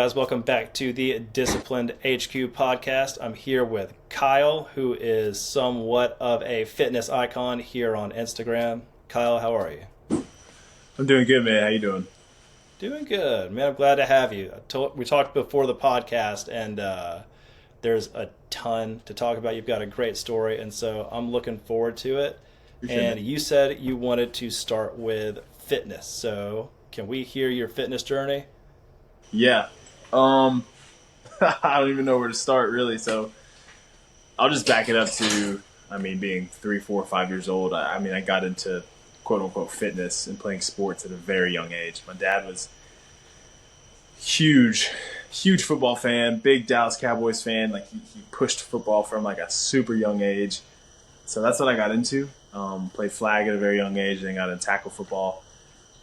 Guys, welcome back to the Disciplined HQ podcast. I'm here with Kyle, who is somewhat of a fitness icon here on Instagram. Kyle, how are you? I'm doing good, man. How you doing? Doing good, man. I'm glad to have you. We talked before the podcast, and there's a ton to talk about. You've got a great story, and so I'm looking forward to it. Appreciate And it. you said you wanted to start with fitness, so can we hear your fitness journey? Yeah. Um, I don't even know where to start, really. So I'll just back it up to, being 3, 4, 5 years old. I got into quote unquote fitness and playing sports at a very young age. My dad was huge, huge football fan, big Dallas Cowboys fan. Like he pushed football from like a super young age. So that's what I got into. Played flag at a very young age, then got into tackle football.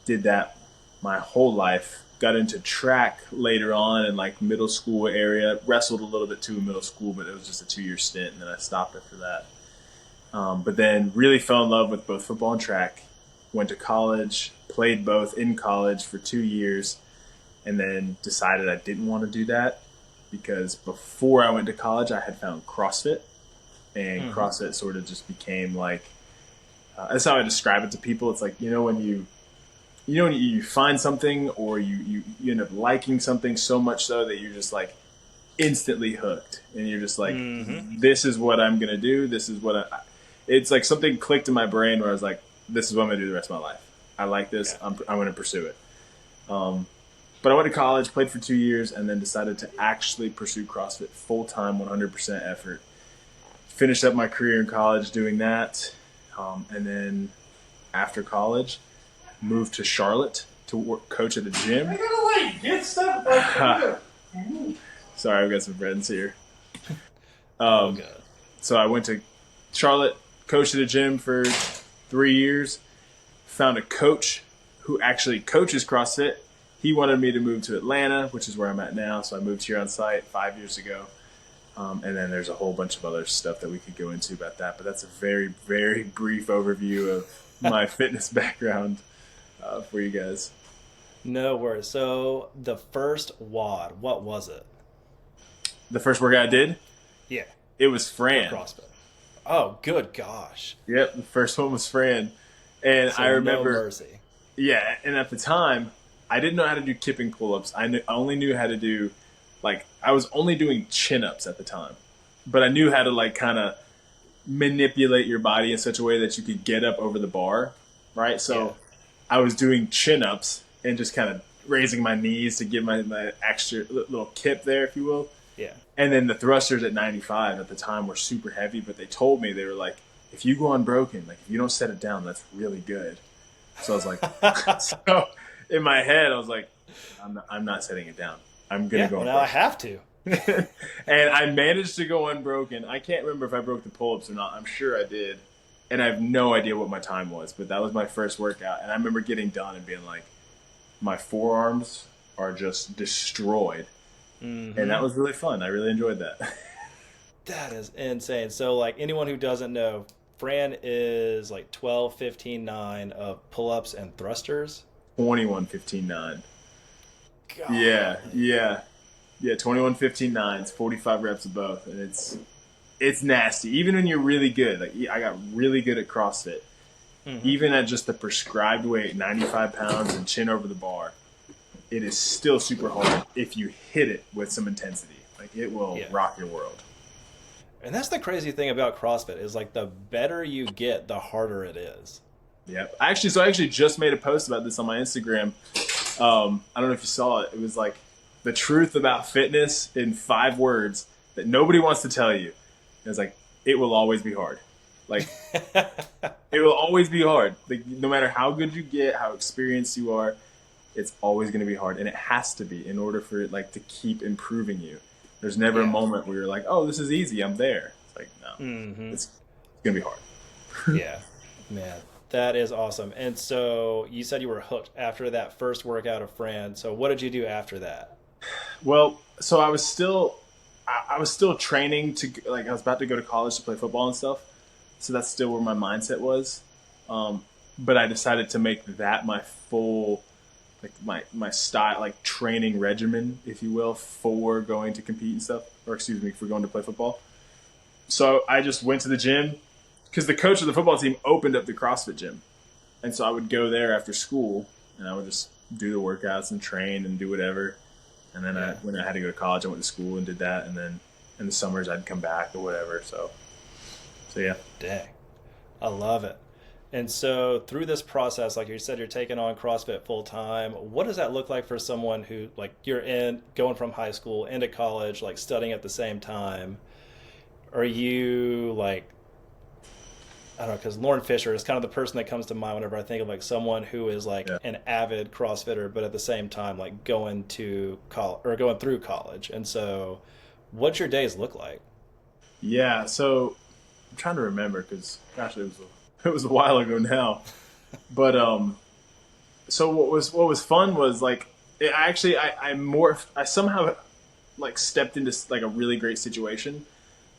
Did that my whole life. Got into track later on in like middle school area. Wrestled a little bit too in middle school, but it was just a 2-year stint, and then I stopped after that. But then really fell in love with both football and track. Went to college, played both in college for 2 years, and then decided I didn't want to do that because before I went to college, I had found CrossFit, and CrossFit sort of just became like that's how I describe it to people. It's like when you find something or you end up liking something so much so that you're just like instantly hooked, and you're just like, this is what I'm gonna do. This is what it's like something clicked in my brain where I was like, this is what I'm gonna do the rest of my life. I like this. I'm gonna pursue it. But I went to college, played for 2 years, and then decided to actually pursue CrossFit full time, 100% effort. Finished up my career in college doing that, and then after college, moved to Charlotte to coach at a gym. I gotta wait. Get stuff like Sorry, I've got some friends here. Okay. So I went to Charlotte, coached at a gym for 3 years, found a coach who actually coaches CrossFit. He wanted me to move to Atlanta, which is where I'm at now. So I moved here on site 5 years ago. And then there's a whole bunch of other stuff that we could go into about that. But that's a very, very brief overview of my fitness background for you guys. No worries. So the first WOD, what was it? The first workout I did, Yeah, it was Fran. CrossFit. Oh, good gosh. Yep, the first one was Fran. And So I remember, no mercy. yeah, and at the time, I didn't know how to do kipping pull-ups. I only knew how to do, like, I was only doing chin-ups at the time. But I knew how to, like, kind of manipulate your body in such a way that you could get up over the bar, right? So Yeah. I was doing chin-ups and just kind of raising my knees to give my extra little kip there, if you will. Yeah. And then the thrusters at 95 at the time were super heavy, but they told me, they were like, if you go unbroken, like if you don't set it down, that's really good. So I was like, so in my head, I was like, I'm not setting it down. I'm going Yeah, to go well, now I unbroken. have to. And I managed to go unbroken. I can't remember if I broke the pull-ups or not. I'm sure I did. And I have no idea what my time was, but that was my first workout. And I remember getting done and being like, my forearms are just destroyed. And that was really fun. I really enjoyed that. That is insane. So, like, anyone who doesn't know, Fran is like 12, 15, 9 of pull-ups and thrusters. 21, 15, 9. God. Yeah, 21, 15, 9. It's 45 reps of both. And it's nasty. Even when you're really good. Like, I got really good at CrossFit. Even at just the prescribed weight, 95 pounds and chin over the bar, it is still super hard if you hit it with some intensity. Like, it will rock your world. And that's the crazy thing about CrossFit is like the better you get, the harder it is. Yep. I actually just made a post about this on my Instagram. I don't know if you saw it. It was like the truth about fitness in 5 words that nobody wants to tell you. It was like, it will always be hard. Like, it will always be hard. Like, no matter how good you get, how experienced you are, it's always going to be hard. And it has to be in order for it, like, to keep improving you. There's never a moment where you're like, oh, this is easy, I'm there. It's like, no, it's going to be hard. Yeah, man, that is awesome. And so you said you were hooked after that first workout of Fran. So what did you do after that? Well, so I was still training to, like, I was about to go to college to play football and stuff. So that's still where my mindset was. But I decided to make that my full my style, like training regimen, if you will, for going to compete and stuff, or excuse me, for going to play football. So I just went to the gym because the coach of the football team opened up the CrossFit gym, and so I would go there after school and I would just do the workouts and train and do whatever. And then when I had to go to college, I went to school and did that, and then in the summers I'd come back or whatever. So yeah. Dang, I love it. And so through this process, like you said, you're taking on CrossFit full time. What does that look like for someone who, like, you're going from high school into college, like studying at the same time? Are you like, I don't know, because Lauren Fisher is kind of the person that comes to mind whenever I think of like someone who is like an avid CrossFitter, but at the same time like going to college or going through college. And so, what's your days look like? Yeah, so I'm trying to remember because gosh, it was a while ago now. But so what was fun was like I somehow like stepped into like a really great situation.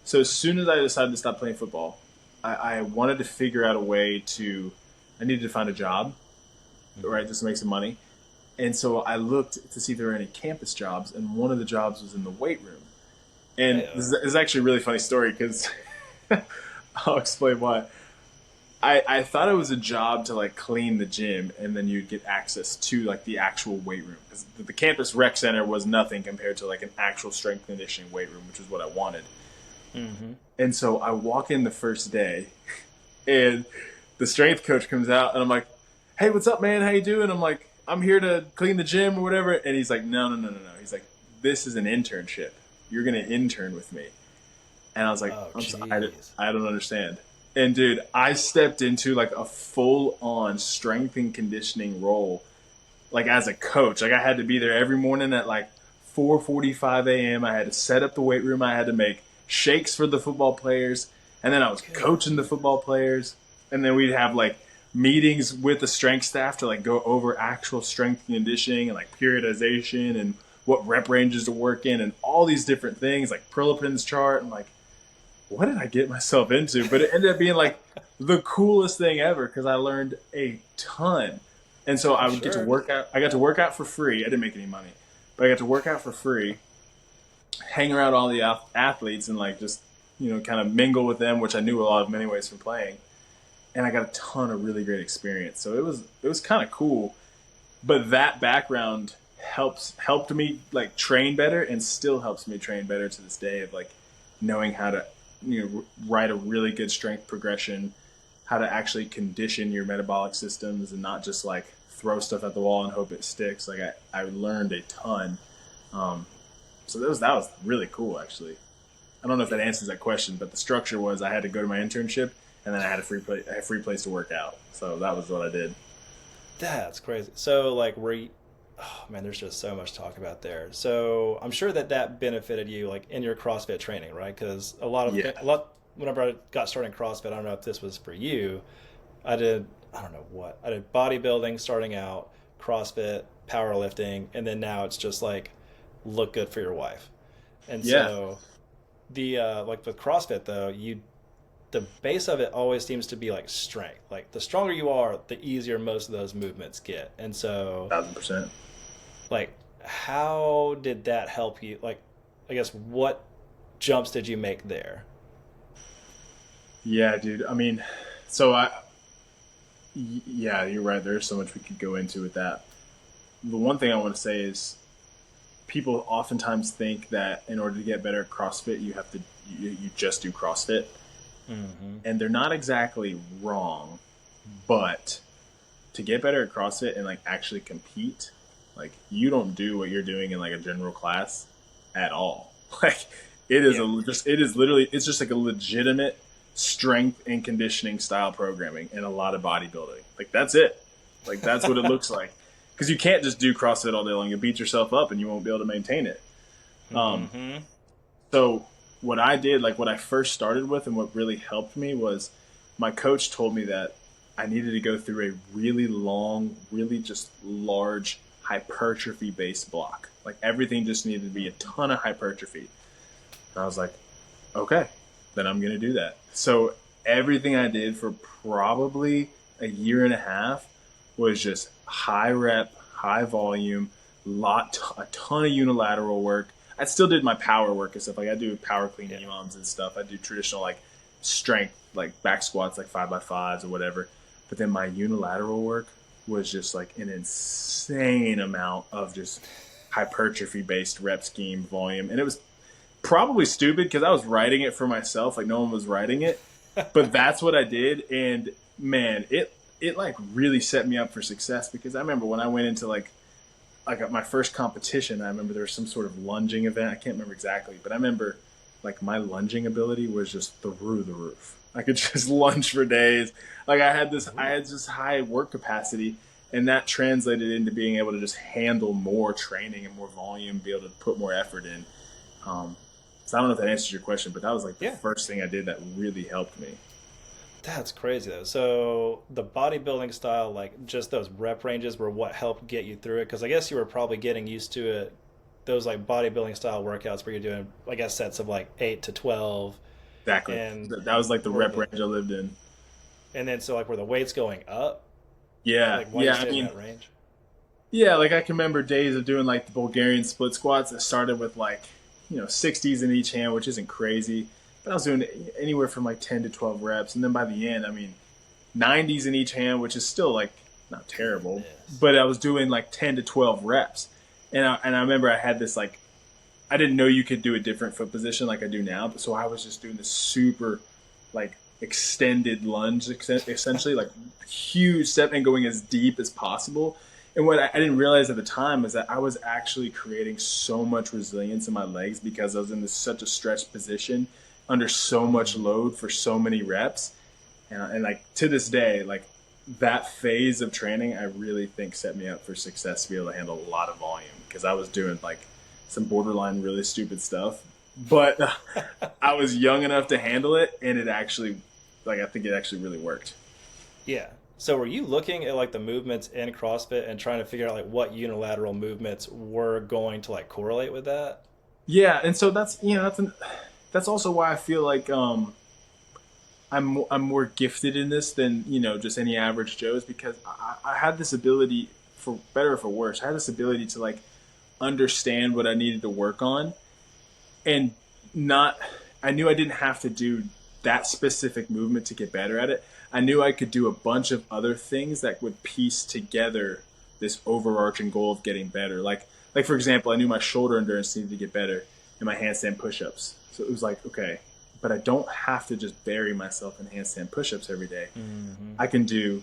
So as soon as I decided to stop playing football, I wanted to figure out a way I needed to find a job, right, just to make some money. And so I looked to see if there were any campus jobs, and one of the jobs was in the weight room. And this is actually a really funny story because I'll explain why. I thought it was a job to like clean the gym, and then you'd get access to like the actual weight room. Because the campus rec center was nothing compared to like an actual strength conditioning weight room, which is what I wanted. Mm-hmm. And so I walk in the first day, and the strength coach comes out, and I'm like, "Hey, what's up, man? How you doing?" I'm like, "I'm here to clean the gym or whatever." And he's like, "No. He's like, this is an internship. You're gonna intern with me." And I was like, I don't understand. And dude, I stepped into like a full-on strength and conditioning role, like as a coach. Like I had to be there every morning at like 4:45 a.m. I had to set up the weight room. I had to make shakes for the football players, and then I was coaching the football players. And then we'd have like meetings with the strength staff to like go over actual strength and conditioning and like periodization and what rep ranges to work in and all these different things, like Prilipin's chart. And like, what did I get myself into? But it ended up being like the coolest thing ever because I learned a ton. And so I would get to work out. I got to work out for free. I didn't make any money, but I got to work out for free, hang around all the athletes and like just, kind of mingle with them, which I knew a lot of them anyways from playing. And I got a ton of really great experience. So it was kind of cool. But that background helped me like train better, and still helps me train better to this day, of like knowing how to write a really good strength progression, how to actually condition your metabolic systems and not just like throw stuff at the wall and hope it sticks. Like I learned a ton. So that was really cool, actually. I don't know if that answers that question, but the structure was I had to go to my internship, and then I had a free place to work out. So that was what I did. That's crazy. So like oh man, there's just so much to talk about there. So I'm sure that benefited you like in your CrossFit training, right? Because whenever I got started in CrossFit, I don't know if this was for you. I did bodybuilding starting out, CrossFit, powerlifting, and then now it's just like look good for your wife. And so the like with CrossFit though, the base of it always seems to be like strength. Like the stronger you are, the easier most of those movements get. And so 1,000%. Like, how did that help you? Like, I guess what jumps did you make there? Yeah, dude. I mean, yeah, you're right. There's so much we could go into with that. The one thing I want to say is people oftentimes think that in order to get better at CrossFit, you just do CrossFit. Mm-hmm. And they're not exactly wrong, but to get better at CrossFit and like actually compete, like you don't do what you're doing in like a general class at all. Like it is it's just like a legitimate strength and conditioning style programming and a lot of bodybuilding. Like that's it. Like that's what it looks like. Because you can't just do CrossFit all day long. You'll beat yourself up and you won't be able to maintain it. So what I did, like what I first started with and what really helped me was my coach told me that I needed to go through a really long, really just large hypertrophy based block. Like everything just needed to be a ton of hypertrophy. And I was like, okay, then I'm going to do that. So everything I did for probably a year and a half was just high rep, high volume, a ton of unilateral work. I still did my power work and stuff. Like I do power clean EMOMs and stuff. I do traditional like strength, like back squats, like 5x5s or whatever. But then my unilateral work was just like an insane amount of just hypertrophy based rep scheme volume. And it was probably stupid because I was writing it for myself. Like no one was writing it, but that's what I did. And man, it like really set me up for success because I remember when I went into like my first competition, I remember there was some sort of lunging event. I can't remember exactly, but I remember like my lunging ability was just through the roof. I could just lunge for days. Like I had this high work capacity, and that translated into being able to just handle more training and more volume, be able to put more effort in. So I don't know if that answers your question, but that was like the first thing I did that really helped me. That's crazy though. So the bodybuilding style, like just those rep ranges were what helped get you through it? Because I guess you were probably getting used to it, those like bodybuilding style workouts where you're doing, I guess, sets of like 8 to 12. Exactly. And that was like the rep range I lived in. And then so like were the weights going up? Yeah. Like why you stay in that range? Yeah, like I can remember days of doing like the Bulgarian split squats. I started with like, 60s in each hand, which isn't crazy. But I was doing anywhere from like 10 to 12 reps. And then by the end, 90s in each hand, which is still like not terrible. Yes. But I was doing like 10 to 12 reps. And I remember I had this like, I didn't know you could do a different foot position like I do now. So I was just doing this super like extended lunge, essentially like huge step and going as deep as possible. And what I didn't realize at the time is that I was actually creating so much resilience in my legs because I was in such a stretched position under so much load for so many reps. And like to this day, like that phase of training, I really think set me up for success to be able to handle a lot of volume because I was doing like some borderline really stupid stuff, but I was young enough to handle it. And it actually, like, I think it actually really worked. Yeah. So were you looking at like the movements in CrossFit and trying to figure out like what unilateral movements were going to like correlate with that? Yeah. And so that's also why I feel like, I'm more gifted in this than, just any average Joe's because I had this ability, for better or for worse, I had this ability to like understand what I needed to work on and I knew I didn't have to do that specific movement to get better at it. I knew I could do a bunch of other things that would piece together this overarching goal of getting better. Like for example, I knew my shoulder endurance needed to get better and my handstand push-ups. So it was like, okay, but I don't have to just bury myself in handstand push-ups every day. Mm-hmm. I can do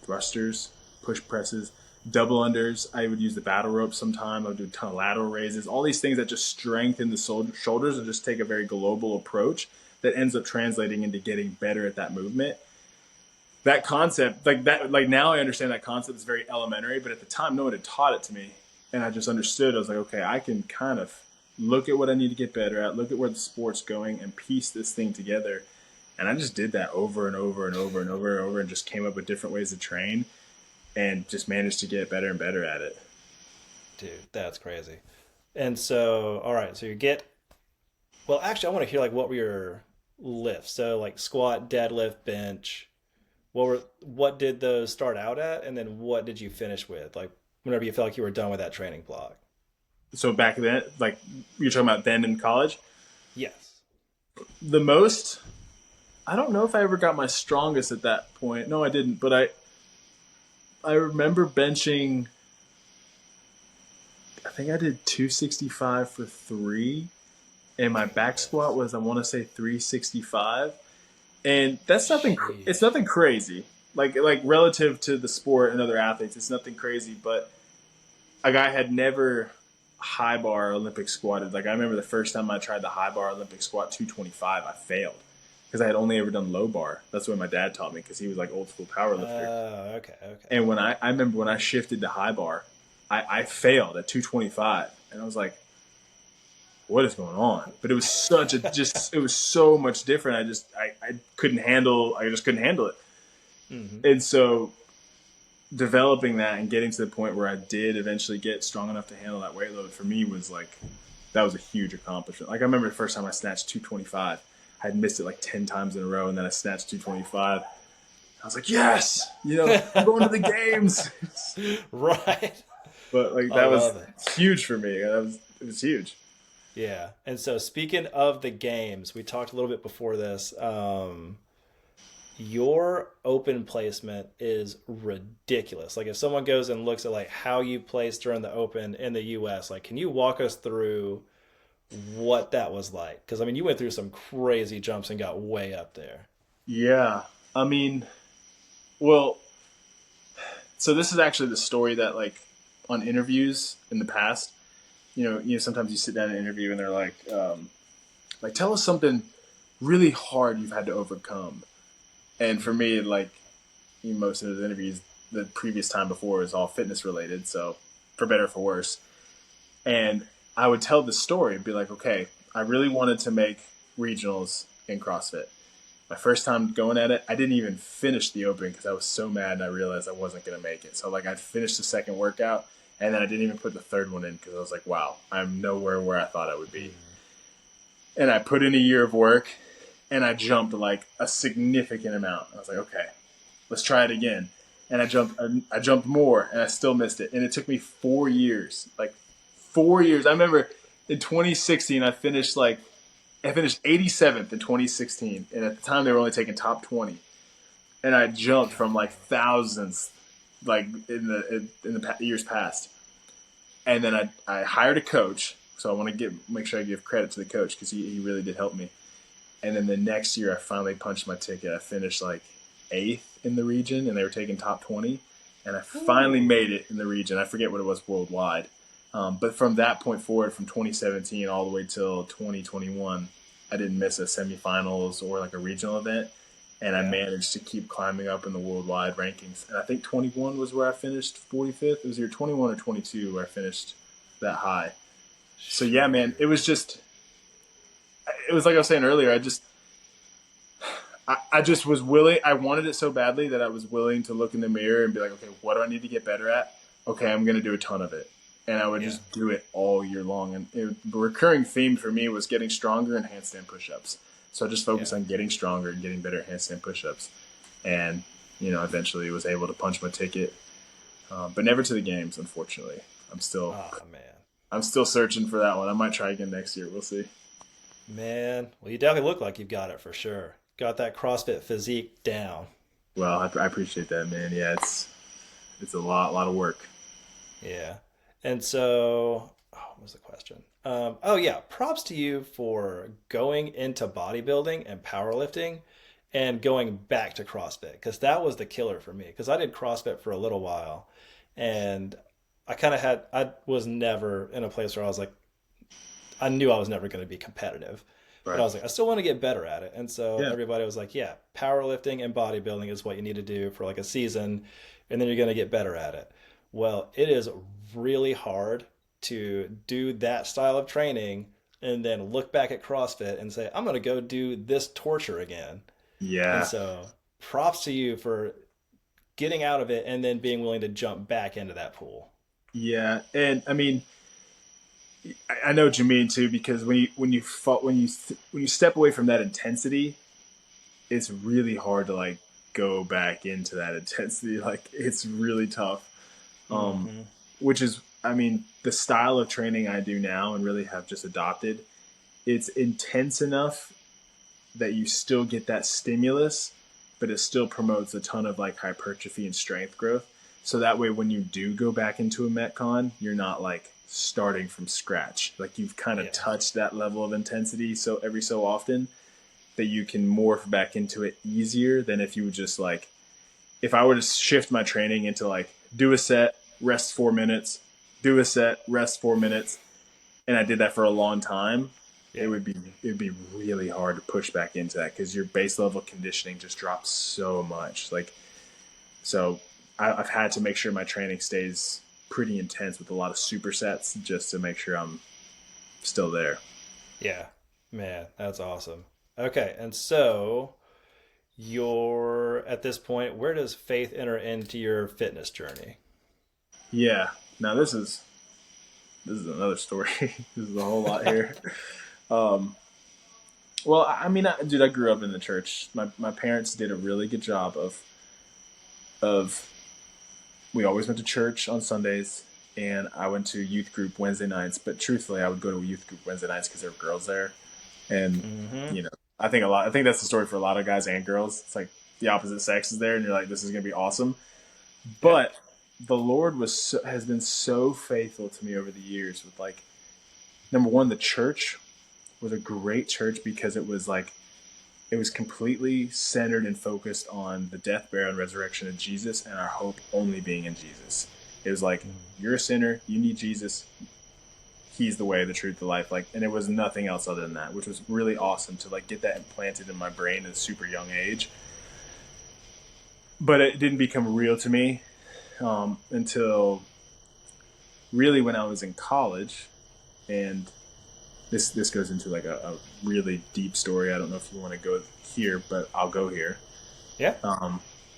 thrusters, push presses, double unders. I would use the battle rope sometime. I would do a ton of lateral raises, all these things that just strengthen the shoulders and just take a very global approach that ends up translating into getting better at that movement. That concept, like now I understand that concept is very elementary, but at the time, no one had taught it to me. And I just understood. I was like, okay, I can kind of look at what I need to get better at, look at where the sport's going and piece this thing together. And I just did that over and over and over and over and over and just came up with different ways to train and just managed to get better and better at it. Dude, that's crazy. And so, all right, so well, actually I want to hear like what were your lifts? So like squat, deadlift, bench. What did those start out at, and then what did you finish with? Like whenever you felt like you were done with that training block. So back then, like you're talking about then in college? Yes. The most, I don't know if I ever got my strongest at that point. No, I didn't. But I remember benching, I think I did 265 for 3. And my back squat was, I want to say 365. And that's nothing, it's nothing crazy. Like relative to the sport and other athletes, it's nothing crazy. But a guy had never high bar Olympic squatted. Like I remember the first time I tried the high bar Olympic squat 225, I failed because I had only ever done low bar. That's what my dad taught me because he was like old school power lifter. Okay. And when I remember when I shifted to high bar, I failed at 225, and I was like, what is going on? But it was such a it was so much different. I just couldn't handle it. Mm-hmm. And so developing that and getting to the point where I did eventually get strong enough to handle that weight load for me was like, that was a huge accomplishment. Like I remember the first time I snatched 225, I had missed it like 10 times in a row, and then I snatched 225. I was like, yes, I'm going to the games. Right. But like I that was love it. huge for me. It was huge. Yeah. And so speaking of the games, we talked a little bit before this. Your open placement is ridiculous. Like if someone goes and looks at like how you placed during the open in the US, like can you walk us through what that was like? Because I mean, you went through some crazy jumps and got way up there. Yeah. I mean, well, so this is actually the story that like on interviews in the past, sometimes you sit down in an interview and they're like tell us something really hard you've had to overcome. And for me, like most of those interviews, the previous time before is all fitness related, so for better or for worse. And I would tell the story and be like, okay, I really wanted to make regionals in CrossFit. My first time going at it, I didn't even finish the open because I was so mad and I realized I wasn't going to make it. So like I finished the second workout and then I didn't even put the third one in because I was like, wow, I'm nowhere where I thought I would be. And I put in a year of work and I jumped like a significant amount. I was like, okay, let's try it again. And I jumped more and I still missed it. And it took me 4 years, like 4 years. I remember in 2016, I finished 87th in 2016. And at the time they were only taking top 20. And I jumped from like thousands, like in the years past. And then I hired a coach. So I want to make sure I give credit to the coach because he really did help me. And then the next year I finally punched my ticket. I finished like 8th in the region and they were taking top 20. And I finally made it in the region. I forget what it was worldwide. But from that point forward, from 2017 all the way till 2021, I didn't miss a semifinals or like a regional event. And I managed to keep climbing up in the worldwide rankings. And I think 21 was where I finished 45th. It was either 21 or 22 where I finished that high. So yeah, man, it was like I was saying earlier, I just was willing. I wanted it so badly that I was willing to look in the mirror and be like, okay, what do I need to get better at? Okay, I'm going to do a ton of it. And I would just do it all year long. And the recurring theme for me was getting stronger in handstand push-ups. So I just focused on getting stronger and getting better at handstand push-ups. And, eventually was able to punch my ticket. But never to the games, unfortunately. I'm still searching for that one. I might try again next year. We'll see. Man, well, you definitely look like you've got it for sure. Got that CrossFit physique down. Well, I appreciate that, man. Yeah, it's a lot of work. Yeah. And so, what was the question? Oh, yeah. Props to you for going into bodybuilding and powerlifting and going back to CrossFit because that was the killer for me because I did CrossFit for a little while and I was never in a place where I was like, I knew I was never going to be competitive. Right. But I was like, I still want to get better at it. And so everybody was like, yeah, powerlifting and bodybuilding is what you need to do for like a season, and then you're going to get better at it. Well, it is really hard to do that style of training and then look back at CrossFit and say, I'm going to go do this torture again. Yeah. And so props to you for getting out of it and then being willing to jump back into that pool. Yeah. And I mean, I know what you mean too, because when you step away from that intensity, it's really hard to like go back into that intensity. Like it's really tough. Which is, I mean, the style of training I do now and really have just adopted. It's intense enough that you still get that stimulus, but it still promotes a ton of like hypertrophy and strength growth. So that way, when you do go back into a Metcon, you're not like starting from scratch. Like you've kind of touched that level of intensity so every so often that you can morph back into it easier than if you would just like, if I were to shift my training into like do a set, rest 4 minutes, do a set, rest 4 minutes, and I did that for a long time, it'd be really hard to push back into that because your base level conditioning just drops so much. Like, so I've had to make sure my training stays pretty intense with a lot of supersets just to make sure I'm still there. Yeah, man, that's awesome. Okay, and so you're at this point, where does faith enter into your fitness journey? Yeah, now this is another story. This is a whole lot here. Well, I mean, dude, I grew up in the church. My parents did a really good job of we always went to church on Sundays, and I went to youth group Wednesday nights. But truthfully, I would go to youth group Wednesday nights because there were girls there, and you know, I think that's the story for a lot of guys and girls. It's like the opposite sex is there, and you're like, this is gonna be awesome. But the Lord has been so faithful to me over the years with, like, number one, the church was a great church because it was completely centered and focused on the death, burial, and resurrection of Jesus and our hope only being in Jesus. It was like, you're a sinner, you need Jesus, he's the way, the truth, the life. Like, and it was nothing else other than that, which was really awesome to, like, get that implanted in my brain at a super young age. But it didn't become real to me until really when I was in college. And this goes into like a really deep story. I don't know if you want to go here, but I'll go here. Yeah.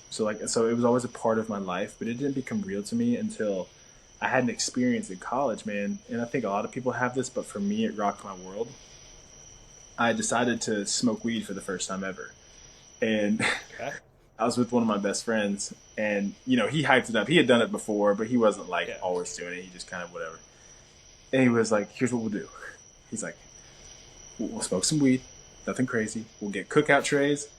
So it was always a part of my life, but it didn't become real to me until I had an experience in college, man. And I think a lot of people have this, but for me, it rocked my world. I decided to smoke weed for the first time ever. And I was with one of my best friends, and, you know, he hyped it up. He had done it before, but he wasn't like always doing it. He just kind of whatever. And he was like, here's what we'll do. He's like, we'll smoke some weed, nothing crazy. We'll get cookout trays.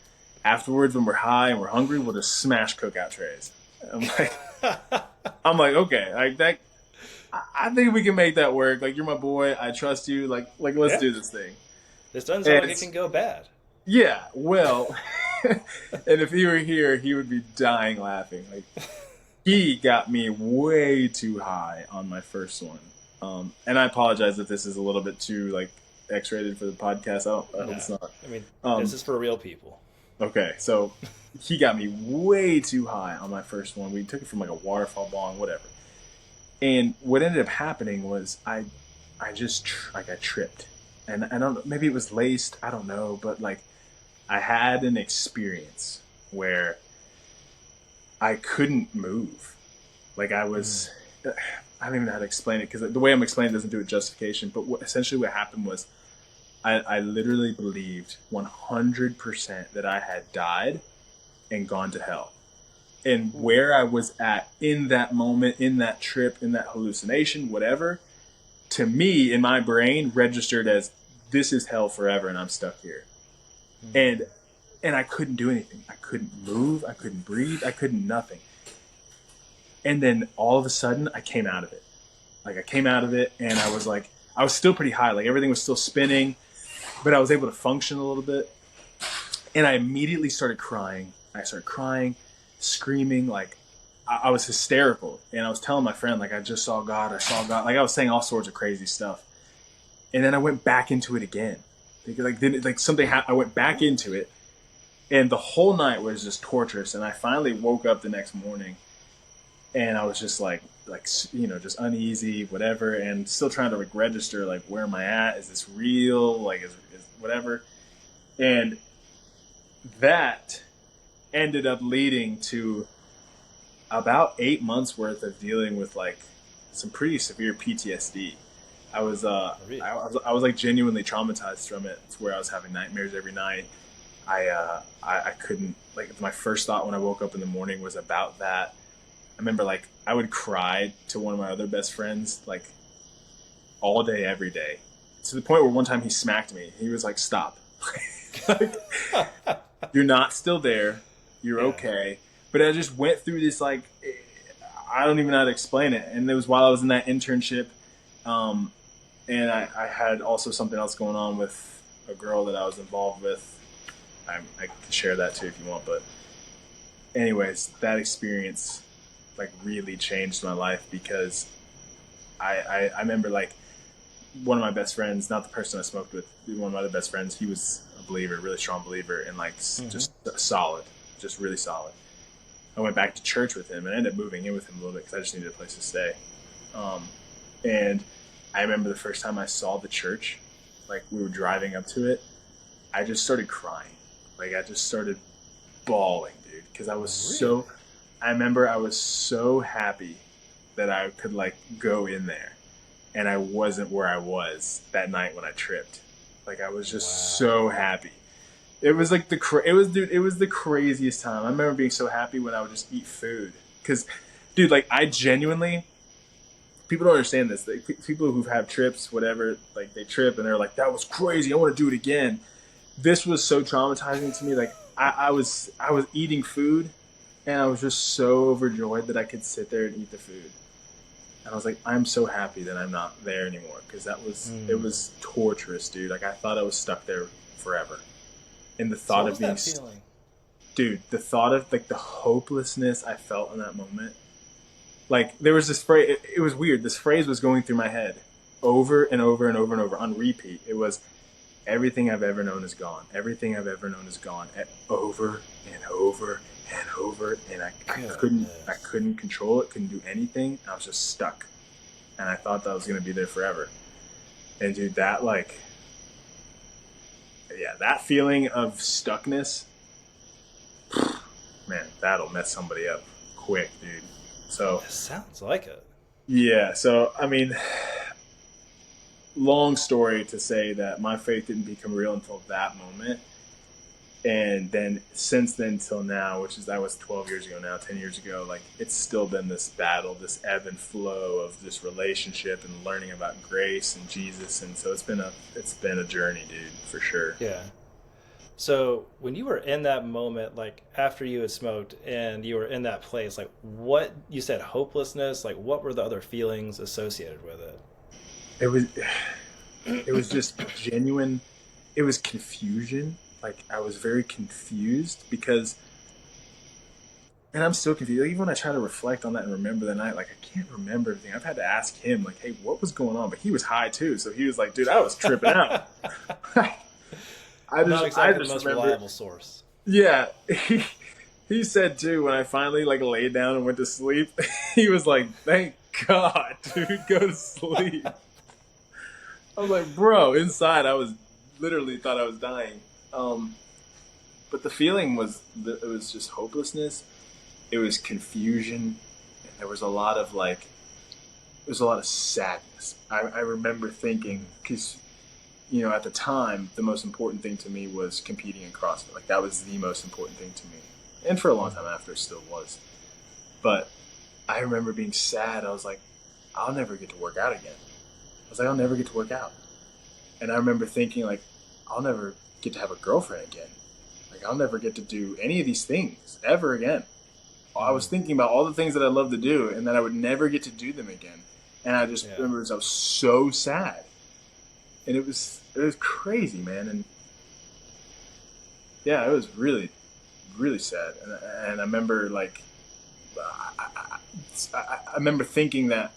Afterwards, when we're high and we're hungry, we'll just smash cookout trays. I'm like, okay, like that. I think we can make that work. Like, you're my boy. I trust you. Like let's do this thing. This doesn't sound like it can go bad. Yeah, well, and if he were here, he would be dying laughing. Like, he got me way too high on my first one. And I apologize if this is a little bit too, like, X-rated for the podcast. I hope it's not. I mean, this is for real people. Okay, so he got me way too high on my first one. We took it from like a waterfall bong, whatever. And what ended up happening was I tripped. And I don't know, maybe it was laced, I don't know, but like I had an experience where I couldn't move. Like I was, I don't even know how to explain it because the way I'm explaining it doesn't do it justification. But essentially what happened was I literally believed 100% that I had died and gone to hell. And where I was at in that moment, in that trip, in that hallucination, whatever, to me, in my brain, registered as this is hell forever and I'm stuck here. And I couldn't do anything. I couldn't move. I couldn't breathe. I couldn't nothing. And then all of a sudden, I came out of it. Like, I came out of it, and I was like, I was still pretty high. Like, everything was still spinning, but I was able to function a little bit. And I immediately started crying. I started crying, screaming. Like, I was hysterical. And I was telling my friend, like, I just saw God. I saw God. Like, I was saying all sorts of crazy stuff. And then I went back into it again. I went back into it. And the whole night was just torturous. And I finally woke up the next morning. And I was just like, you know, just uneasy, whatever, and still trying to like register, like, where am I at? Is this real? Like, is whatever. And that ended up leading to about 8 months worth of dealing with like some pretty severe PTSD. I was like genuinely traumatized from it. It's where I was having nightmares every night. I couldn't, like, my first thought when I woke up in the morning was about that. I remember, like, I would cry to one of my other best friends, like, all day, every day. To the point where one time he smacked me. He was like, stop. Like, you're not still there. You're okay. But I just went through this, like, I don't even know how to explain it. And it was while I was in that internship. And I had also something else going on with a girl that I was involved with. I can share that too if you want. But anyways, that experience like really changed my life because I remember, like, one of my best friends, not the person I smoked with, one of my other best friends, he was a believer, really strong believer, and like just solid, just really solid. I went back to church with him and I ended up moving in with him a little bit because I just needed a place to stay. And I remember the first time I saw the church, like we were driving up to it, I just started crying. Like I just started bawling, dude, because I was I remember I was so happy that I could like go in there, and I wasn't where I was that night when I tripped. Like I was just so happy. It was like it was the craziest time. I remember being so happy when I would just eat food, because, dude, like I genuinely, people don't understand this. People who've had trips, whatever, like they trip and they're like, that was crazy. I want to do it again. This was so traumatizing to me. Like I was eating food and I was just so overjoyed that I could sit there and eat the food. And I was like, I'm so happy that I'm not there anymore. Cause it was torturous, dude. Like I thought I was stuck there forever. And the thought of being, dude, the thought of like the hopelessness I felt in that moment. Like there was this phrase, it was weird. This phrase was going through my head over and over and over and over on repeat. It was, everything I've ever known is gone. Everything I've ever known is gone. And over and over and over. And I couldn't control it. Couldn't do anything. I was just stuck. And I thought that I was going to be there forever. And dude, that like, yeah, that feeling of stuckness, man, that'll mess somebody up quick, dude. So it sounds like it. Yeah. So, I mean, long story to say that my faith didn't become real until that moment. And then since then till now, that was 12 years ago now, 10 years ago, like it's still been this battle, this ebb and flow of this relationship and learning about grace and Jesus. And so it's been a journey, dude, for sure. Yeah. So when you were in that moment, like after you had smoked and you were in that place, like what you said, hopelessness, like what were the other feelings associated with it? It was just genuine. It was confusion. Like I was very confused because, and I'm still confused. Like, even when I try to reflect on that and remember the night, like I can't remember everything. I've had to ask him, like, hey, what was going on? But he was high too, so he was like, dude, I was tripping out. Not exactly the most reliable source. Yeah, he said too when I finally like laid down and went to sleep. He was like, "Thank God, dude, go to sleep." I was like, "Bro," inside I was literally thought I was dying. But the feeling was it was just hopelessness. It was confusion. And there was a lot of sadness. I remember thinking because. You know, at the time, the most important thing to me was competing in CrossFit. Like, that was the most important thing to me. And for a long time after, it still was. But I remember being sad. I was like, I'll never get to work out again. I was like, I'll never get to work out. And I remember thinking, like, I'll never get to have a girlfriend again. Like, I'll never get to do any of these things ever again. I was thinking about all the things that I love to do and that I would never get to do them again. And I just remember I was so sad. And it was crazy, man. And yeah, it was really, really sad. And I remember like, I remember thinking that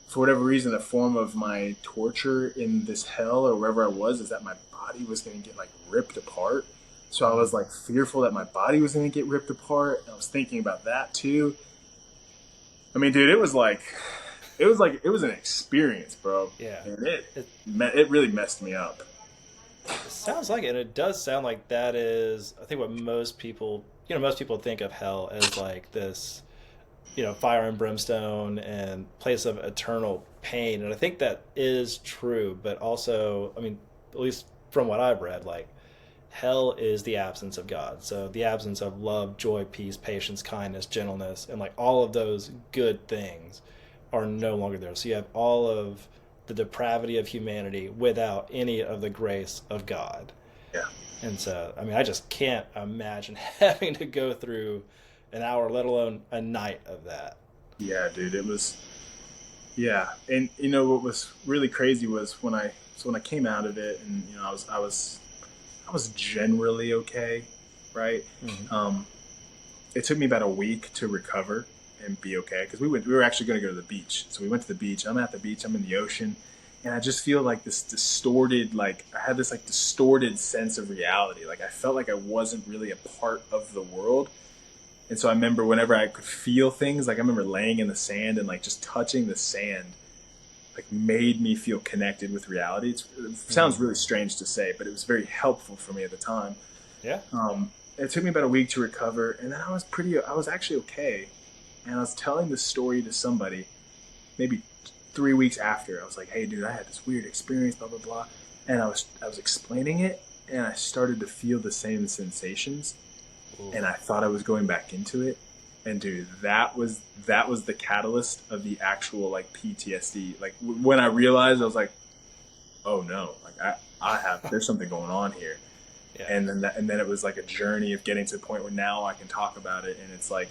for whatever reason, a form of my torture in this hell or wherever I was is that my body was going to get like ripped apart. So I was like fearful that my body was going to get ripped apart. And I was thinking about that too. I mean, dude, it was an experience, bro. Yeah. And it really messed me up. It sounds like it. And it does sound like that is, I think what most people think of hell as like this, fire and brimstone and place of eternal pain. And I think that is true, but also, I mean, at least from what I've read, like hell is the absence of God. So the absence of love, joy, peace, patience, kindness, gentleness, and like all of those good things are no longer there. So you have all of the depravity of humanity without any of the grace of God. Yeah. And so, I mean, I just can't imagine having to go through an hour, let alone a night of that. Yeah, dude, it was, yeah. And what was really crazy was when I came out of it and, I was generally okay. Right. Mm-hmm. It took me about a week to recover and be okay because we were actually going to go to the beach. So we went to the beach. I'm at the beach. I'm in the ocean, and I just feel like this distorted, I had this distorted sense of reality. Like I felt like I wasn't really a part of the world. And so I remember whenever I could feel things, like I remember laying in the sand and just touching the sand, made me feel connected with reality. It sounds really strange to say, but it was very helpful for me at the time. Yeah. It took me about a week to recover, and then I was actually okay. And I was telling this story to somebody maybe 3 weeks after. I was like, hey, dude, I had this weird experience, blah, blah, blah. And I was explaining it, and I started to feel the same sensations. Ooh. And I thought I was going back into it. And dude, that was the catalyst of the actual like PTSD. Like when I realized, I was like, oh no, like I have, there's something going on here. Yeah. And then it was like a journey of getting to the point where now I can talk about it, and it's like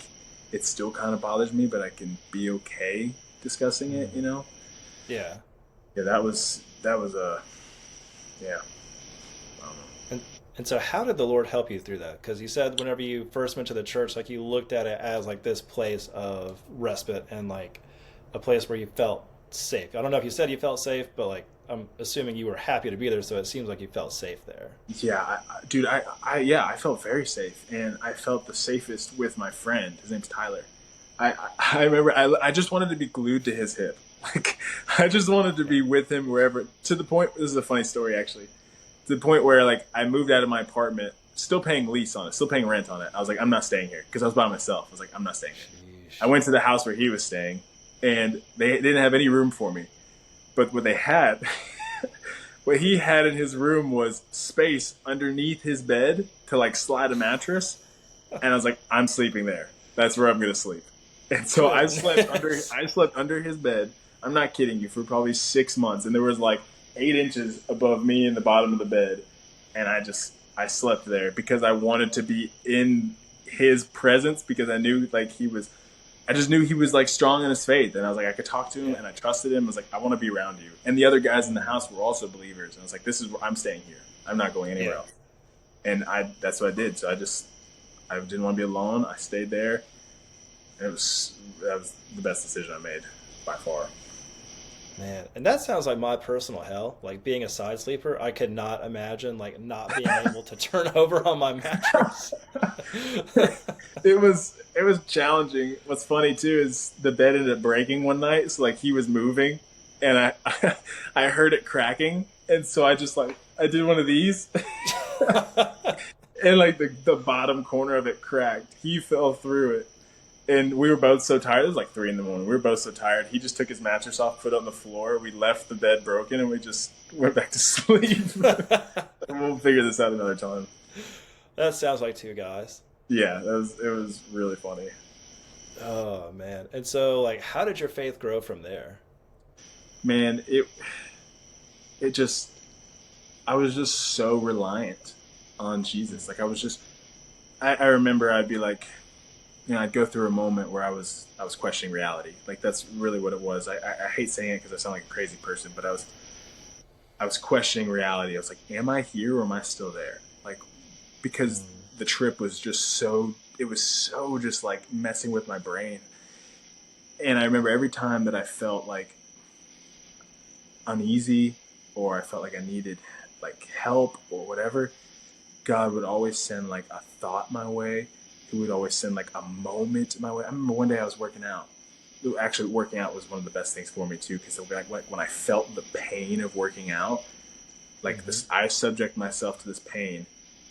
it still kind of bothers me, but I can be okay discussing it, you know? Yeah. Yeah, that was a yeah. I don't know. And so how did the Lord help you through that? Because you said whenever you first went to the church, like you looked at it as like this place of respite and like a place where you felt safe. I don't know if you said you felt safe, but like I'm assuming you were happy to be there, so it seems like you felt safe there. Yeah, dude, yeah, I felt very safe, and I felt the safest with my friend. His name's Tyler. I remember I just wanted to be glued to his hip. Like I just wanted to be with him wherever. To the point, this is a funny story actually. To the point where like I moved out of my apartment, still paying lease on it, still paying rent on it. I was like, I'm not staying here because I was by myself. I was like, I'm not staying here. Sheesh. I went to the house where he was staying, and they didn't have any room for me. But what they had, what he had in his room was space underneath his bed to like slide a mattress. And I was like, I'm sleeping there. That's where I'm going to sleep. And so I slept under his bed. I'm not kidding you, for probably 6 months. And there was like 8 inches above me in the bottom of the bed. And I slept there because I wanted to be in his presence, because I knew like I just knew he was like strong in his faith, and I was like, I could talk to him, and I trusted him. I was like, I want to be around you. And the other guys in the house were also believers, and I was like, this is where I'm staying here. I'm not going anywhere else. And that's what I did. So I didn't want to be alone. I stayed there, and that was the best decision I made by far. Man, and that sounds like my personal hell. Like being a side sleeper, I could not imagine like not being able to turn over on my mattress. It was challenging. What's funny too is the bed ended up breaking one night. So like he was moving, and I heard it cracking, and so I just like I did one of these, and like the bottom corner of it cracked. He fell through it. And we were both so tired. It was like 3 a.m. We were both so tired. He just took his mattress off, put it on the floor. We left the bed broken, and we just went back to sleep. And we'll figure this out another time. That sounds like 2 guys. Yeah, it was really funny. Oh man. And so like how did your faith grow from there? Man, it just I was just so reliant on Jesus. Like I remember I'd be like, I'd go through a moment where I was questioning reality. Like that's really what it was. I hate saying it because I sound like a crazy person, but I was questioning reality. I was like, am I here or am I still there? Like, because the trip was just it was so just like messing with my brain. And I remember every time that I felt like uneasy, or I felt like I needed like help or whatever, God would always send like a thought my way. He would always send like a moment my way. I remember one day I was working out. Actually, working out was one of the best things for me too, because like when I felt the pain of working out, like this, I subject myself to this pain.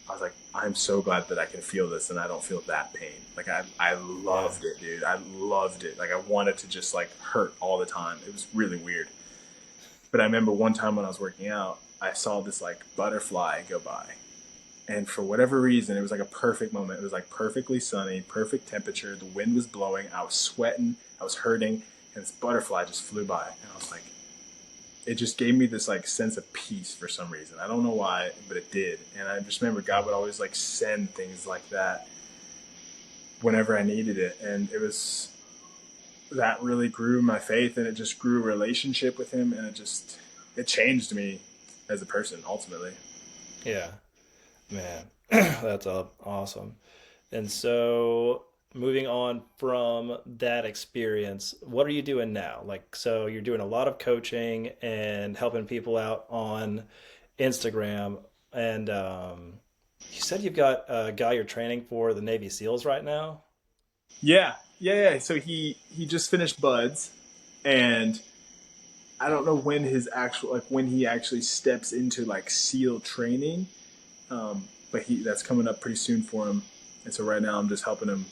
I was like, I'm so glad that I can feel this and I don't feel that pain. Like I loved it, dude. I loved it. Like I wanted to just like hurt all the time. It was really weird. But I remember one time when I was working out, I saw this like butterfly go by. And for whatever reason, it was like a perfect moment. It was like perfectly sunny, perfect temperature. The wind was blowing. I was sweating. I was hurting. And this butterfly just flew by. And I was like, it just gave me this like sense of peace for some reason. I don't know why, but it did. And I just remember God would always like send things like that whenever I needed it. And that really grew my faith, and it just grew a relationship with him. And it changed me as a person ultimately. Yeah. Man, that's awesome. And so moving on from that experience, what are you doing now? Like, so you're doing a lot of coaching and helping people out on Instagram. And you said you've got a guy you're training for the Navy SEALs right now? Yeah. So he just finished Buds, and I don't know when when he actually steps into like SEAL training. But that's coming up pretty soon for him. And so right now I'm just helping him.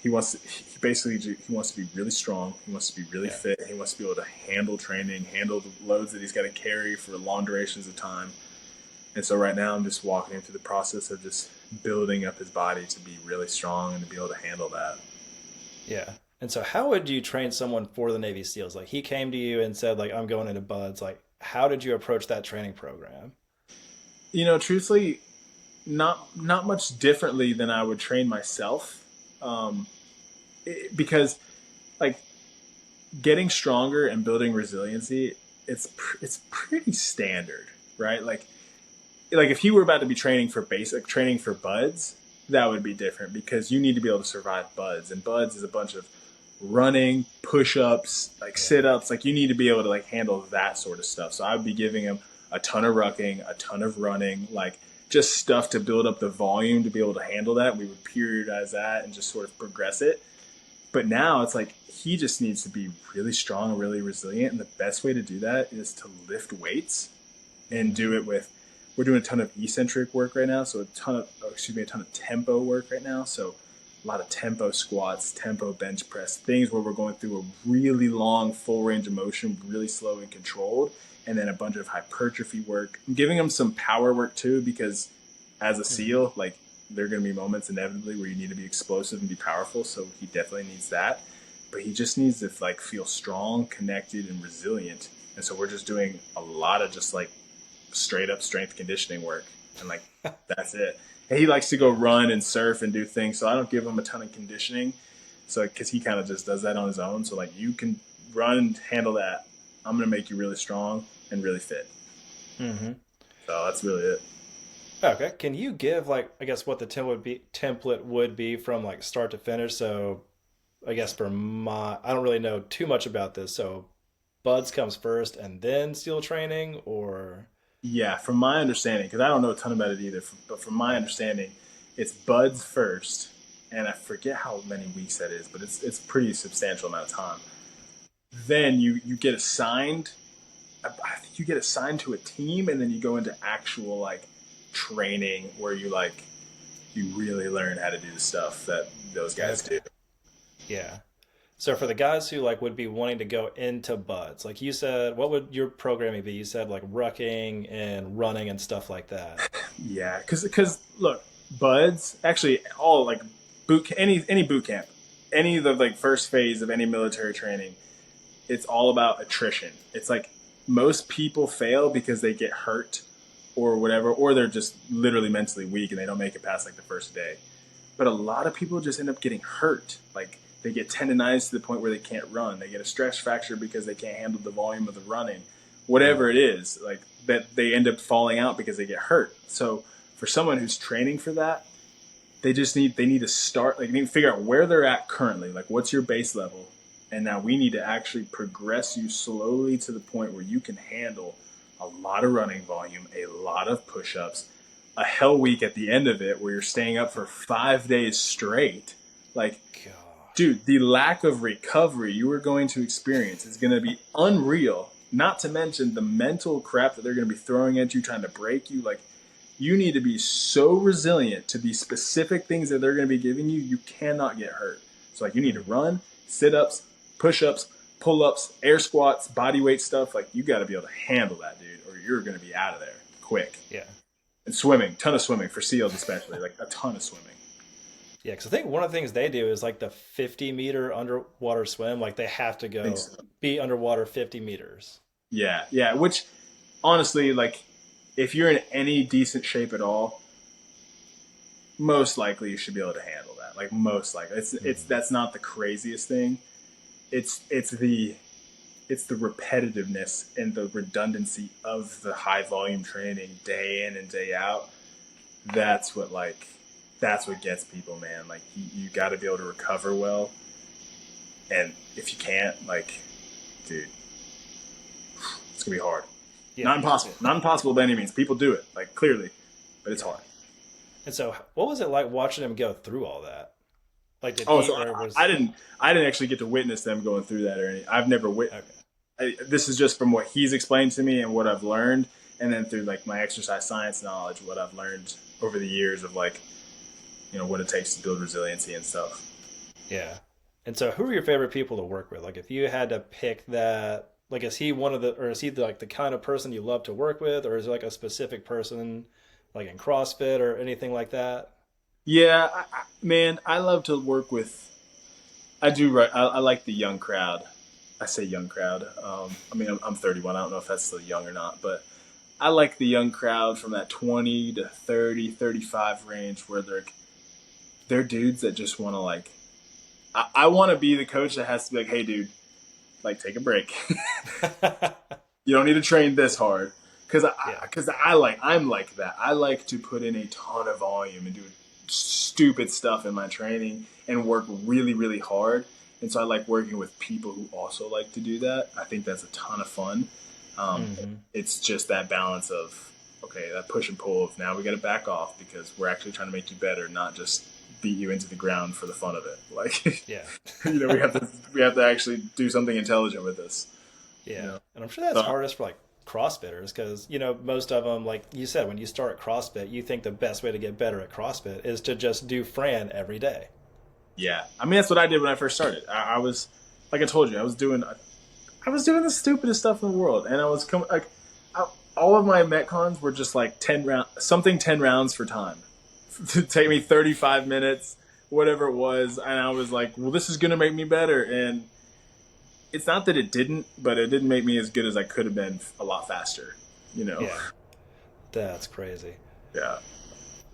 He wants to be really strong. He wants to be really fit. He wants to be able to handle training, handle the loads that he's got to carry for long durations of time. And so right now I'm just walking him through the process of just building up his body to be really strong and to be able to handle that. Yeah. And so how would you train someone for the Navy SEALs? Like he came to you and said like I'm going into buds. Like how did you approach that training program? Truthfully, not much differently than I would train myself, um, because like getting stronger and building resiliency, it's pretty standard, right? Like if you were about to be training for basic training for buds, that would be different because you need to be able to survive buds, and buds is a bunch of running, push-ups, like sit-ups. Like you need to be able to like handle that sort of stuff. So I would be giving him a ton of rucking, a ton of running, like just stuff to build up the volume to be able to handle that. We would periodize that and just sort of progress it. But now it's like he just needs to be really strong and really resilient, and the best way to do that is to lift weights and do it with. We're doing a ton of eccentric work right now, so a ton of tempo work right now. So a lot of tempo squats, tempo bench press, things where we're going through a really long full range of motion, really slow and controlled, and then a bunch of hypertrophy work. I'm giving him some power work too, because as a SEAL, like there are going to be moments inevitably where you need to be explosive and be powerful. So he definitely needs that, but he just needs to like feel strong, connected, and resilient. And so we're just doing a lot of just like straight up strength conditioning work, and like that's it. And he likes to go run and surf and do things, so I don't give him a ton of conditioning, so because he kind of just does that on his own. So like you can run and handle that. I'm gonna make you really strong and really fit. Mm-hmm. So that's really it. Okay. Can you give like I guess what the template would be from like start to finish? So I guess for my I don't really know too much about this. So buds comes first and then SEAL training or Yeah, from my understanding, because I don't know a ton about it either, but from my okay. understanding, it's buds first, and I forget how many weeks that is, but it's a pretty substantial amount of time. Then you get assigned. I think you get assigned to a team, and then you go into actual like training where you really learn how to do the stuff that those guys Okay. do. Yeah. So for the guys who like would be wanting to go into buds, like you said, what would your programming be? You said like rucking and running and stuff like that. Yeah, because look, buds actually all like any boot camp, any of the like first phase of any military training, it's all about attrition. It's like most people fail because they get hurt or whatever, or they're just literally mentally weak and they don't make it past like the first day. But a lot of people just end up getting hurt. Like they get tendonitis to the point where they can't run. They get a stress fracture because they can't handle the volume of the running. Whatever it is, like that they end up falling out because they get hurt. So for someone who's training for that, they need to start like they need to figure out where they're at currently. Like what's your base level? And now we need to actually progress you slowly to the point where you can handle a lot of running volume, a lot of push-ups, a hell week at the end of it where you're staying up for 5 days straight. Like, Gosh. dude, the lack of recovery you are going to experience is going to be unreal. Not to mention the mental crap that they're going to be throwing at you, trying to break you. Like, you need to be so resilient to the specific things that they're going to be giving you. You cannot get hurt. So, like, you need to run, sit ups, push ups, pull ups, air squats, body weight stuff. Like, you got to be able to handle that, dude, or you're going to be out of there quick. Yeah. And swimming, ton of swimming for SEALs, especially, like a ton of swimming. Yeah, because I think one of the things they do is like the 50-meter underwater swim. Like they have to I think go so. be underwater 50 meters. Yeah, yeah. Which, honestly, like, if you're in any decent shape at all, most likely you should be able to handle that. Like, most likely, it's Mhm. that's not the craziest thing. It's the repetitiveness and the redundancy of the high volume training day in and day out. That's what like that's what gets people, man. Like you got to be able to recover well, and if you can't, like, dude, it's gonna be hard. Yeah. Not impossible. Not impossible by any means. People do it, like clearly, but it's Yeah. hard. And so, what was it like watching him go through all that? Like, did Oh, he so or I was didn't actually get to witness them going through that or anything. I've never okay? this is just from what he's explained to me and what I've learned, and then through like my exercise science knowledge, what I've learned over the years of like what it takes to build resiliency and stuff. Yeah. And so, who are your favorite people to work with? Like, if you had to pick that, like, is he one of the, or is he like the kind of person you love to work with, or is it like a specific person, like in CrossFit or anything like that? Yeah, man, I love to work with I do. Right. I like the young crowd. I say young crowd. I mean, I'm 31. I don't know if that's still young or not, but I like the young crowd from that 20 to 30, 35 range where they're dudes that just want to like. I want to be the coach that has to be like, hey, dude, like take a break. You don't need to train this hard Yeah. I'm like that. I like to put in a ton of volume and do stupid stuff in my training and work really really hard. And so I like working with people who also like to do that. I think that's a ton of fun. Um, Mm-hmm. it's just that balance of okay, that push and pull of now we got to back off because we're actually trying to make you better, not just beat you into the ground for the fun of it. Like Yeah. we have to actually do something intelligent with this. You Yeah. know, And I'm sure that's so, hardest for like CrossFitters because, most of them, like you said, when you start CrossFit, you think the best way to get better at CrossFit is to just do Fran every day. yeah, I mean that's what I did when I first started. I was like I told you, I was doing the stupidest stuff in the world, and I was coming like all of my metcons were just like 10 rounds for time. To take me 35 minutes, whatever it was, and I was like, well, this is gonna make me better, and it's not that it didn't, but it didn't make me as good as I could have been a lot faster. You know? Yeah. That's crazy. Yeah.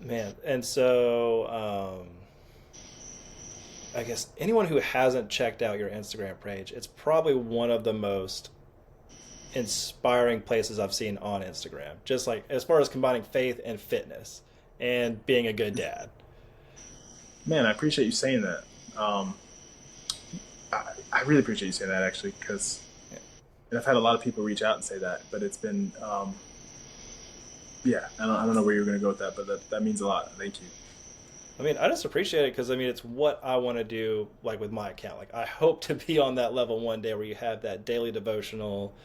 Man. And so, I guess anyone who hasn't checked out your Instagram page, it's probably one of the most inspiring places I've seen on Instagram. Just like as far as combining faith and fitness and being a good dad. Man, I appreciate you saying that. Um, I really appreciate you saying that actually, because Yeah. and I've had a lot of people reach out and say that, but it's been, yeah, I don't know where you're going to go with that, but that means a lot. Thank you. I mean, I just appreciate it because it's what I want to do, like with my account. Like, I hope to be on that level one day where you have that daily devotional,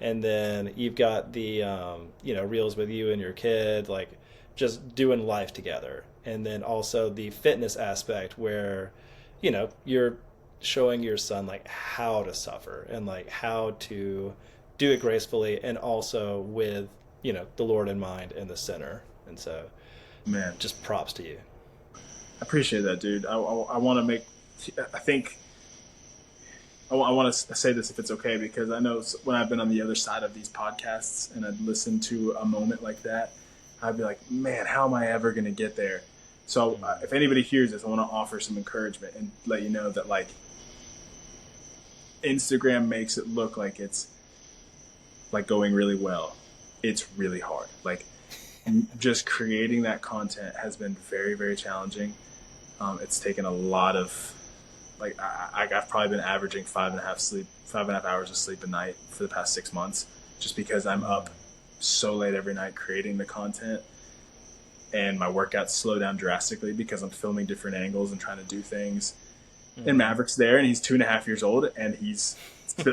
and then you've got the, reels with you and your kid, like just doing life together, and then also the fitness aspect where, you're showing your son like how to suffer and like how to do it gracefully and also with, the Lord in mind in the center. And so, Man, just props to you. I appreciate that, dude. I want to make, I think, I want to say this if it's okay, because I know when I've been on the other side of these podcasts and I'd listen to a moment like that, I'd be like, man, how am I ever going to get there? So if anybody hears this, I want to offer some encouragement and let you know that like Instagram makes it look like it's like going really well. It's really hard. Like just creating that content has been very, very challenging. It's taken a lot of like I've probably been averaging 5.5 hours of sleep a night for the past 6 months, just because I'm up so late every night creating the content, and my workouts slow down drastically because I'm filming different angles and trying to do things. And Maverick's there, and he's 2.5 years old, and he's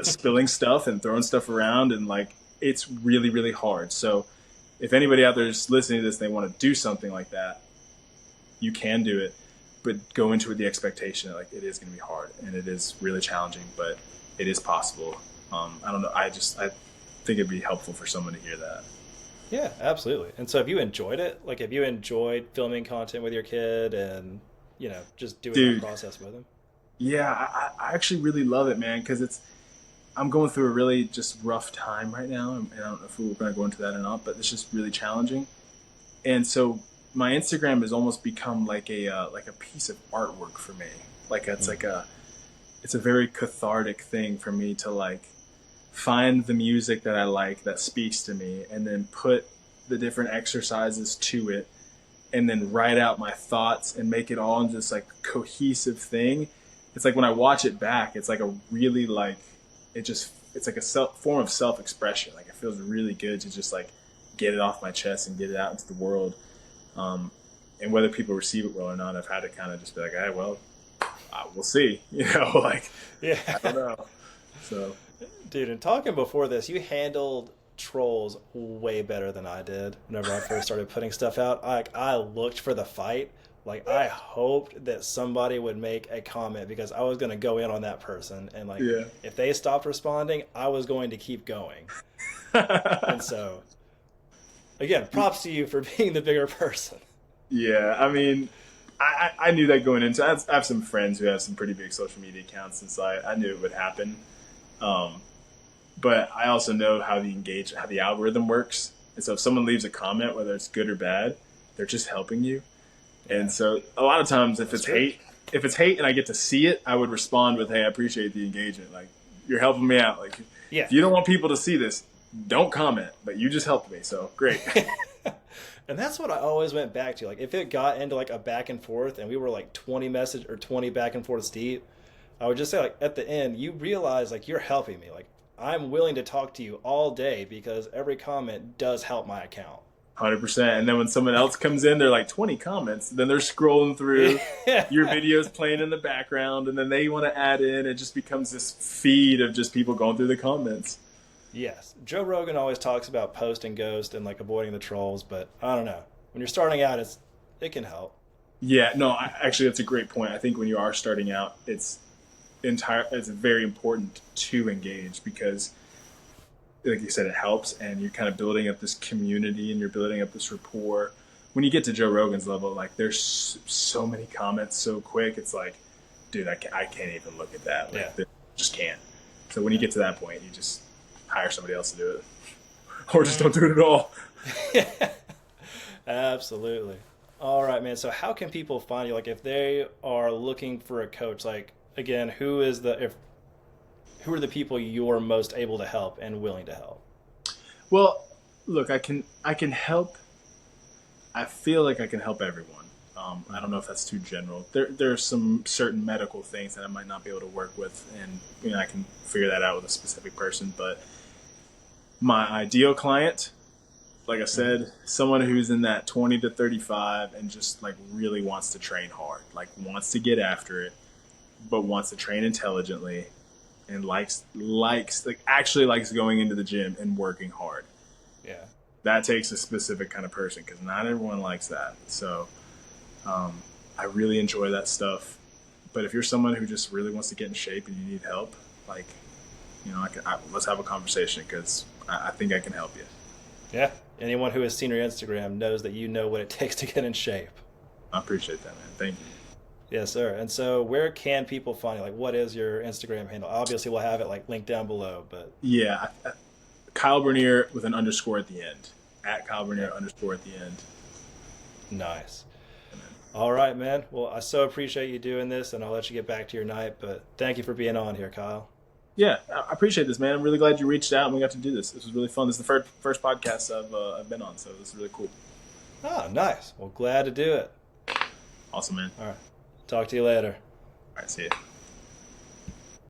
spilling stuff and throwing stuff around, and like it's really, really hard. So if anybody out there is listening to this, and they want to do something like that, you can do it, but go into it with the expectation that like it is going to be hard and it is really challenging, but it is possible. I don't know. I think it'd be helpful for someone to hear that. Yeah, absolutely. And so have you enjoyed it? Like, have you enjoyed filming content with your kid and, just doing that Dude, process with him? yeah, I actually really love it, man, because I'm going through a really just rough time right now, and I don't know if we're going to go into that or not, but it's just really challenging. And so my Instagram has almost become like a piece of artwork for me. Like it's a very cathartic thing for me to like find the music that I like that speaks to me, and then put the different exercises to it, and then write out my thoughts and make it all in this like cohesive thing. It's like when I watch it back, it's like a really like it's like a form of self-expression. Like it feels really good to just like get it off my chest and get it out into the world. And whether people receive it well or not, I've had to kind of just be like, hey, well, we'll see. Like Yeah. I don't know. So, Dude, and talking before this, you handled trolls way better than I did whenever I first started putting stuff out. I looked for the fight. Like, I hoped that somebody would make a comment because I was going to go in on that person. And, like, yeah. if they stopped responding, I was going to keep going. And so, again, props to you for being the bigger person. Yeah, I mean, I knew that going into it. I have some friends who have some pretty big social media accounts, and so I knew it would happen. But I also know how the algorithm works. And so if someone leaves a comment, whether it's good or bad, they're just helping you. Yeah. And so a lot of times if it's hate and I get to see it, I would respond with, hey, I appreciate the engagement. Like, you're helping me out. Like, if you don't want people to see this, don't comment, but you just helped me. So great. And that's what I always went back to. Like, if it got into like a back and forth and we were like 20 back and forths deep, I would just say, like, at the end, you realize like you're helping me. Like, I'm willing to talk to you all day because every comment does help my account. 100%. And then when someone else comes in, they're like 20 comments. Then they're scrolling through, your videos playing in the background, and then they want to add in. It just becomes this feed of just people going through the comments. Yes. Joe Rogan always talks about post and ghost and like avoiding the trolls, but I don't know. When you're starting out, it can help. Yeah, no, actually, that's a great point. I think when you are starting out, it's very important to engage because, like you said, it helps, and you're kind of building up this community and you're building up this rapport. When you get to Joe Rogan's level, like, there's so many comments so quick. It's like, dude, I can't even look at that. Like, just can't. So when you get to that point, you just hire somebody else to do it, or just don't do it at all. Absolutely. All right, man. So how can people find you? Like, if they are looking for a coach, like, again, who are the people you're most able to help and willing to help? Well, look, I can help. I feel like I can help everyone. I don't know if that's too general. There are some certain medical things that I might not be able to work with, and I can figure that out with a specific person. But my ideal client, like I said, someone who's in that 20 to 35 and just like really wants to train hard, like wants to get after it, but wants to train intelligently, and actually likes going into the gym and working hard. Yeah. That takes a specific kind of person because not everyone likes that. So I really enjoy that stuff. But if you're someone who just really wants to get in shape and you need help, like, let's have a conversation because I think I can help you. Yeah. Anyone who has seen your Instagram knows that you know what it takes to get in shape. I appreciate that, man. Thank you. Yes, sir. And so where can people find you? Like, what is your Instagram handle? Obviously, we'll have it like linked down below, but yeah, Kyle Bernier with an underscore at the end. At Kyle Bernier _at the end. Nice. All right, man. Well, I so appreciate you doing this, and I'll let you get back to your night, but thank you for being on here, Kyle. Yeah, I appreciate this, man. I'm really glad you reached out and we got to do this. This was really fun. This is the first podcast I've been on, so this is really cool. Oh, nice. Well, glad to do it. Awesome, man. All right. Talk to you later. All right, see you.